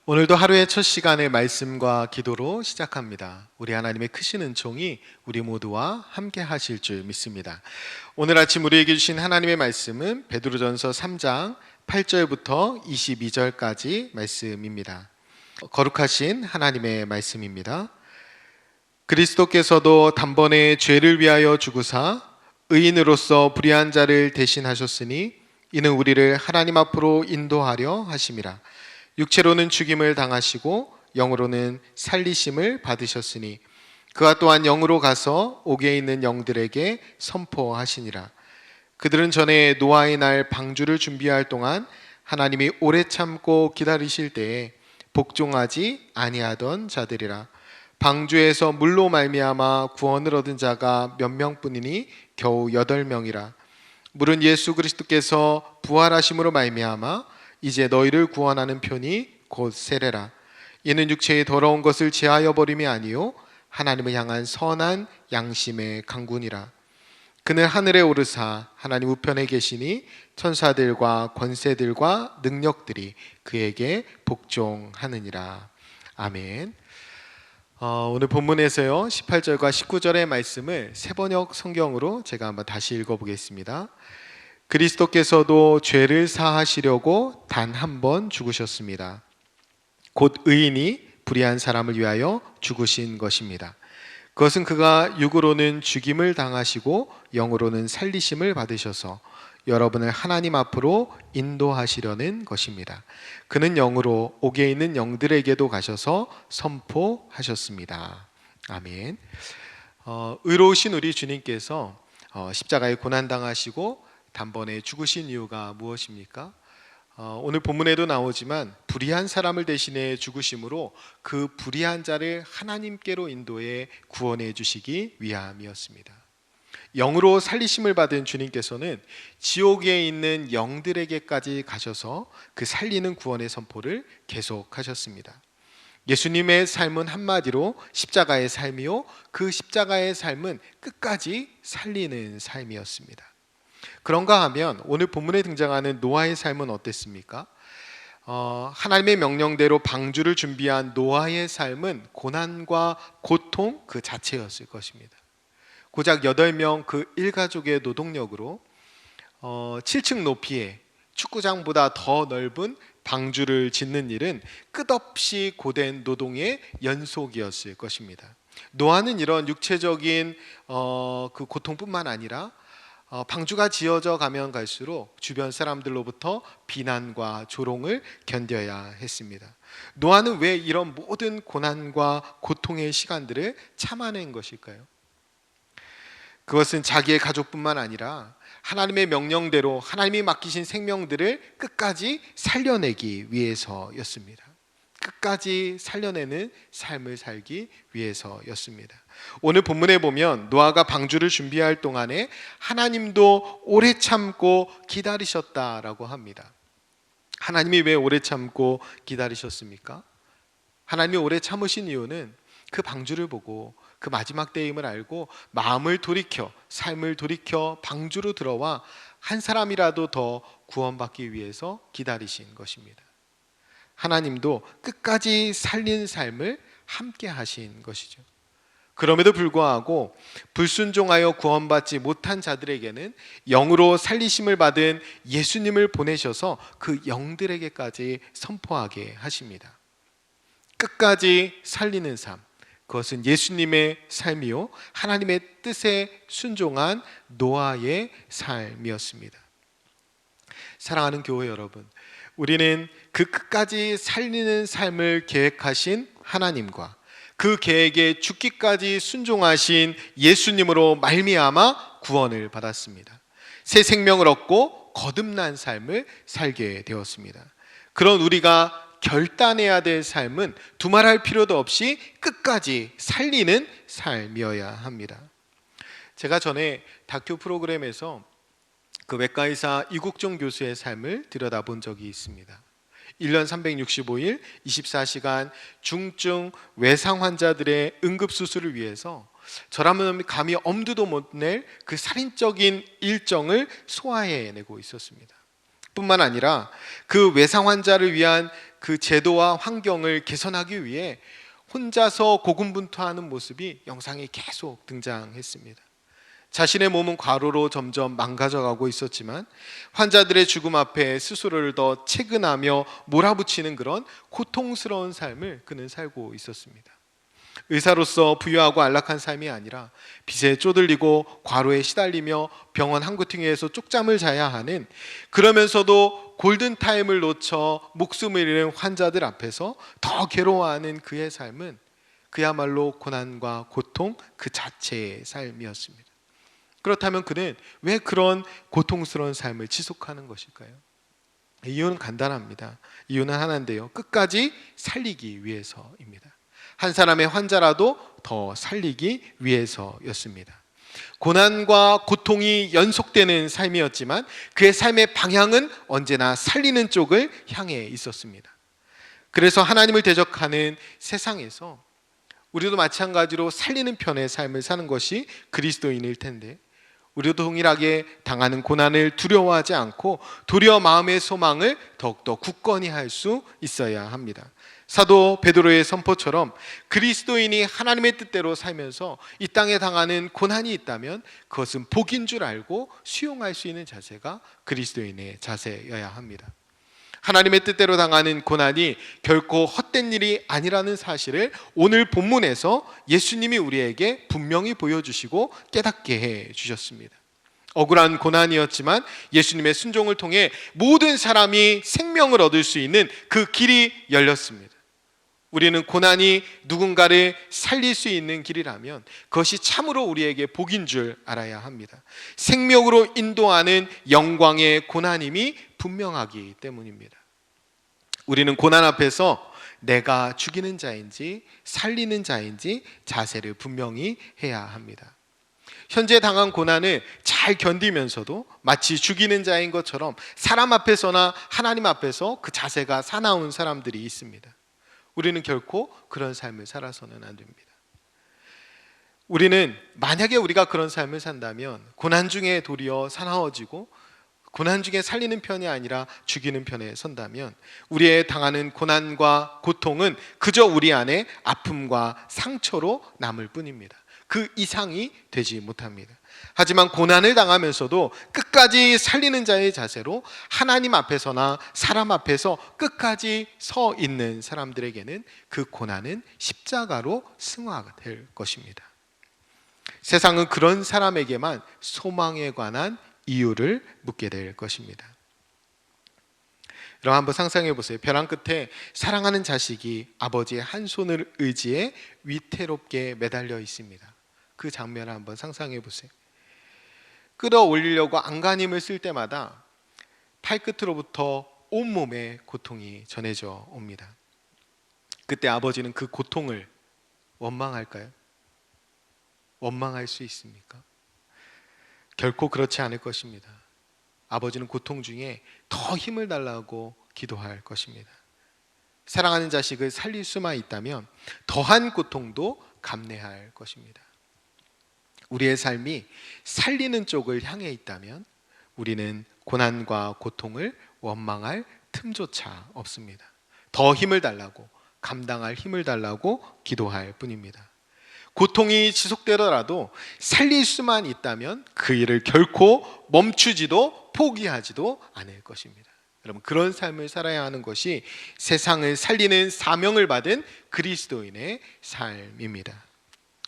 오늘도 하루의 첫 시간의 말씀과 기도로 시작합니다. 우리 하나님의 크신 은총이 우리 모두와 함께 하실 줄 믿습니다. 오늘 아침 우리에게 주신 하나님의 말씀은 베드로전서 3장 8절부터 22절까지 말씀입니다. 거룩하신 하나님의 말씀입니다. 그리스도께서도 단번에 죄를 위하여 죽으사 의인으로서 불의한 자를 대신하셨으니 이는 우리를 하나님 앞으로 인도하려 하심이라. 육체로는 죽임을 당하시고 영으로는 살리심을 받으셨으니 그와 또한 영으로 가서 옥에 있는 영들에게 선포하시니라. 그들은 전에 노아의 날 방주를 준비할 동안 하나님이 오래 참고 기다리실 때에 복종하지 아니하던 자들이라. 방주에서 물로 말미암아 구원을 얻은 자가 몇 명뿐이니 겨우 8명이라. 물은 예수 그리스도께서 부활하심으로 말미암아 이제 너희를 구원하는 편이 곧 세례라. 이는 육체의 더러운 것을 제하여 버림이 아니요 하나님을 향한 선한 양심의 강군이라. 그는 하늘에 오르사 하나님 우편에 계시니 천사들과 권세들과 능력들이 그에게 복종하느니라. 아멘. 오늘 본문에서요 18절과 19절의 말씀을 세번역 성경으로 제가 한번 다시 읽어보겠습니다. 그리스도께서도 죄를 사하시려고 단 한 번 죽으셨습니다. 곧 의인이 불의한 사람을 위하여 죽으신 것입니다. 그것은 그가 육으로는 죽임을 당하시고 영으로는 살리심을 받으셔서 여러분을 하나님 앞으로 인도하시려는 것입니다. 그는 영으로 옥에 있는 영들에게도 가셔서 선포하셨습니다. 아멘. 의로우신 우리 주님께서 십자가에 고난당하시고 단번에 죽으신 이유가 무엇입니까? 오늘 본문에도 나오지만 불의한 사람을 대신해 죽으심으로 그 불의한 자를 하나님께로 인도해 구원해 주시기 위함이었습니다. 영으로 살리심을 받은 주님께서는 지옥에 있는 영들에게까지 가셔서 그 살리는 구원의 선포를 계속하셨습니다. 예수님의 삶은 한마디로 십자가의 삶이요, 그 십자가의 삶은 끝까지 살리는 삶이었습니다. 그런가 하면 오늘 본문에 등장하는 노아의 삶은 어땠습니까? 하나님의 명령대로 방주를 준비한 노아의 삶은 고난과 고통 그 자체였을 것입니다. 고작 8명 그 일가족의 노동력으로 7층 높이의 축구장보다 더 넓은 방주를 짓는 일은 끝없이 고된 노동의 연속이었을 것입니다. 노아는 이런 육체적인 그 고통뿐만 아니라 방주가 지어져 가면 갈수록 주변 사람들로부터 비난과 조롱을 견뎌야 했습니다. 노아는 왜 이런 모든 고난과 고통의 시간들을 참아낸 것일까요? 그것은 자기의 가족뿐만 아니라 하나님의 명령대로 하나님이 맡기신 생명들을 끝까지 살려내기 위해서였습니다. 끝까지 살려내는 삶을 살기 위해서였습니다. 오늘 본문에 보면 노아가 방주를 준비할 동안에 하나님도 오래 참고 기다리셨다라고 합니다. 하나님이 왜 오래 참고 기다리셨습니까? 하나님이 오래 참으신 이유는 그 방주를 보고 그 마지막 때임을 알고 마음을 돌이켜 삶을 돌이켜 방주로 들어와 한 사람이라도 더 구원받기 위해서 기다리신 것입니다. 하나님도 끝까지 살린 삶을 함께 하신 것이죠. 그럼에도 불구하고 불순종하여 구원받지 못한 자들에게는 영으로 살리심을 받은 예수님을 보내셔서 그 영들에게까지 선포하게 하십니다. 끝까지 살리는 삶, 그것은 예수님의 삶이요 하나님의 뜻에 순종한 노아의 삶이었습니다. 사랑하는 교회 여러분, 우리는 그 끝까지 살리는 삶을 계획하신 하나님과 그 계획에 죽기까지 순종하신 예수님으로 말미암아 구원을 받았습니다. 새 생명을 얻고 거듭난 삶을 살게 되었습니다. 그런 우리가 결단해야 될 삶은 두말할 필요도 없이 끝까지 살리는 삶이어야 합니다. 제가 전에 다큐 프로그램에서 그 외과의사 이국종 교수의 삶을 들여다본 적이 있습니다. 1년 365일 24시간 중증 외상 환자들의 응급수술을 위해서 저라면 감히 엄두도 못 낼 그 살인적인 일정을 소화해내고 있었습니다. 뿐만 아니라 그 외상 환자를 위한 그 제도와 환경을 개선하기 위해 혼자서 고군분투하는 모습이 영상에 계속 등장했습니다. 자신의 몸은 과로로 점점 망가져가고 있었지만 환자들의 죽음 앞에 스스로를 더 채근하며 몰아붙이는 그런 고통스러운 삶을 그는 살고 있었습니다. 의사로서 부유하고 안락한 삶이 아니라 빚에 쪼들리고 과로에 시달리며 병원 한 구퉁이에서 쪽잠을 자야 하는, 그러면서도 골든타임을 놓쳐 목숨을 잃은 환자들 앞에서 더 괴로워하는 그의 삶은 그야말로 고난과 고통 그 자체의 삶이었습니다. 그렇다면 그는 왜 그런 고통스러운 삶을 지속하는 것일까요? 이유는 간단합니다. 이유는 하나인데요, 끝까지 살리기 위해서입니다. 한 사람의 환자라도 더 살리기 위해서였습니다. 고난과 고통이 연속되는 삶이었지만 그의 삶의 방향은 언제나 살리는 쪽을 향해 있었습니다. 그래서 하나님을 대적하는 세상에서 우리도 마찬가지로 살리는 편의 삶을 사는 것이 그리스도인일 텐데, 우리도 동일하게 당하는 고난을 두려워하지 않고 도리어 마음의 소망을 더욱더 굳건히 할 수 있어야 합니다. 사도 베드로의 선포처럼 그리스도인이 하나님의 뜻대로 살면서 이 땅에 당하는 고난이 있다면 그것은 복인 줄 알고 수용할 수 있는 자세가 그리스도인의 자세여야 합니다. 하나님의 뜻대로 당하는 고난이 결코 헛된 일이 아니라는 사실을 오늘 본문에서 예수님이 우리에게 분명히 보여주시고 깨닫게 해 주셨습니다. 억울한 고난이었지만 예수님의 순종을 통해 모든 사람이 생명을 얻을 수 있는 그 길이 열렸습니다. 우리는 고난이 누군가를 살릴 수 있는 길이라면 그것이 참으로 우리에게 복인 줄 알아야 합니다. 생명으로 인도하는 영광의 고난임이 분명하기 때문입니다. 우리는 고난 앞에서 내가 죽이는 자인지 살리는 자인지 자세를 분명히 해야 합니다. 현재 당한 고난을 잘 견디면서도 마치 죽이는 자인 것처럼 사람 앞에서나 하나님 앞에서 그 자세가 사나운 사람들이 있습니다. 우리는 결코 그런 삶을 살아서는 안 됩니다. 우리는 만약에 우리가 그런 삶을 산다면 고난 중에 도리어 사나워지고 고난 중에 살리는 편이 아니라 죽이는 편에 선다면 우리의 당하는 고난과 고통은 그저 우리 안에 아픔과 상처로 남을 뿐입니다. 그 이상이 되지 못합니다. 하지만 고난을 당하면서도 끝까지 살리는 자의 자세로 하나님 앞에서나 사람 앞에서 끝까지 서 있는 사람들에게는 그 고난은 십자가로 승화가 될 것입니다. 세상은 그런 사람에게만 소망에 관한 이유를 묻게 될 것입니다. 여러분 한번 상상해 보세요. 벼랑 끝에 사랑하는 자식이 아버지의 한 손을 의지해 위태롭게 매달려 있습니다. 그 장면을 한번 상상해 보세요. 끌어올리려고 안간힘을 쓸 때마다 팔끝으로부터 온몸에 고통이 전해져 옵니다. 그때 아버지는 그 고통을 원망할까요? 원망할 수 있습니까? 결코 그렇지 않을 것입니다. 아버지는 고통 중에 더 힘을 달라고 기도할 것입니다. 사랑하는 자식을 살릴 수만 있다면 더한 고통도 감내할 것입니다. 우리의 삶이 살리는 쪽을 향해 있다면 우리는 고난과 고통을 원망할 틈조차 없습니다. 더 힘을 달라고, 감당할 힘을 달라고 기도할 뿐입니다. 고통이 지속되더라도 살릴 수만 있다면 그 일을 결코 멈추지도 포기하지도 않을 것입니다. 여러분, 그런 삶을 살아야 하는 것이 세상을 살리는 사명을 받은 그리스도인의 삶입니다.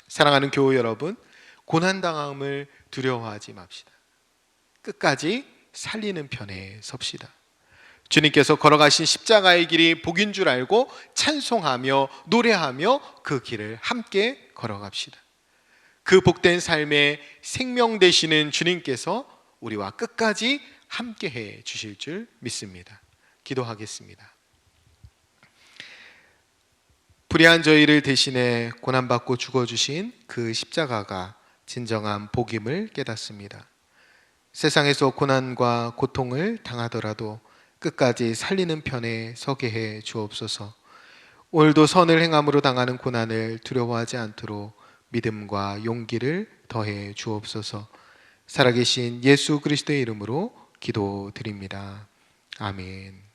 사랑하는 교우 여러분, 고난당함을 두려워하지 맙시다. 끝까지 살리는 편에 섭시다. 주님께서 걸어가신 십자가의 길이 복인 줄 알고 찬송하며 노래하며 그 길을 함께 걸어갑시다. 그 복된 삶의 생명 되시는 주님께서 우리와 끝까지 함께 해 주실 줄 믿습니다. 기도하겠습니다. 불의한 저희를 대신해 고난받고 죽어주신 그 십자가가 진정한 복임을 깨닫습니다. 세상에서 고난과 고통을 당하더라도 끝까지 살리는 편에 서게 해 주옵소서. 오늘도 선을 행함으로 당하는 고난을 두려워하지 않도록 믿음과 용기를 더해 주옵소서. 살아계신 예수 그리스도의 이름으로 기도드립니다. 아멘.